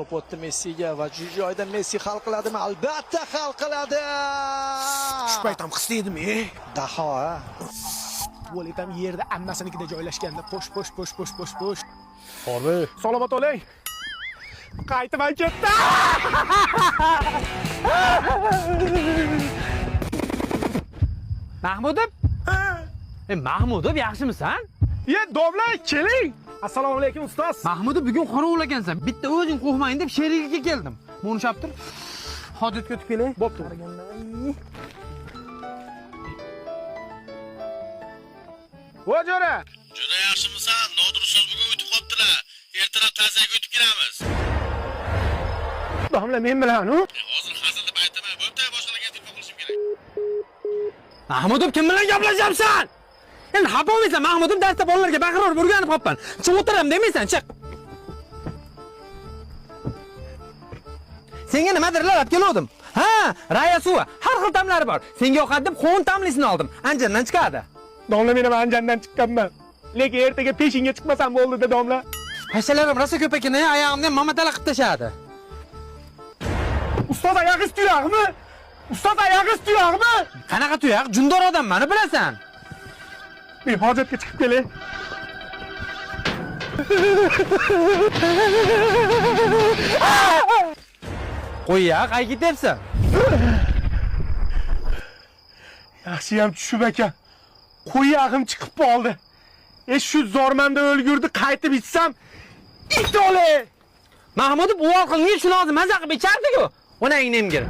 To'p o'tdi Messiga va joyda Messi hal qiladimi? Albatta hal qiladi. Tushpaytam hissledim, Daho, ha. Bo'letam yerda ammasinikida joylashganda posh. Horbi. Salomat bo'ling. Qaytib ketdi. Mahmudov? Mahmudov, yaxshimisan? Domla, keling. Assalomu alaykum ustoz. Mahmudov, bugun qorovulagansan. Bitta o'zing qo'ymayin deb sherigiga keldim. Buni shaptir. Hojatga o'tib kelay. Bo'pti. Vo'jora. Juda yaxshimisan? Nodir ustoz bugun o'tib qoptilar. Ertalab ta'ziyaga o'tib kelamiz. Domla men bilan, Hozir hazil deb aytaman. Bo'pti, boshqalarga telefon qilishim kerak. Mahmudov, kim bilan gaplashyapsan? Endi xafa bo'lmaysan, Mahmudov darsda bolalarga baqirib o'rganib qopman. Chiq o'tiraman demaysan, chiq. Senga nimadir olib keldim. Ha, raya suvi, har xil ta'mlari bor. Senga yoqadi deb xon ta'mlisini oldim. Anjandan chiqadi. Domla men ham Anjandan chiqqanman. Lekin ertaga peshinga chiqmasam bo'ldi-da, domla. Hashalarim rosa ko'p ekan, oyog'imni mamatala qilib tashadi. Ustoz oyog'i tuyog'mi? Ustoz oyog'i tuyog'mi? Qanaqa tuyoq? Jundor odamman, bilasan. Men hojatga chiqib kelay. Qo'y-ya, qayga ketyapsan? Yaxshi ham tushib ekan. Qo'yog'im chiqib qoldi. Shu zormanda o'lgurdi, qaytib ichsam, it o'le. Mahmudov, u orqangga shuni hozir maza qilib ichardi-ku. Onangni emgir.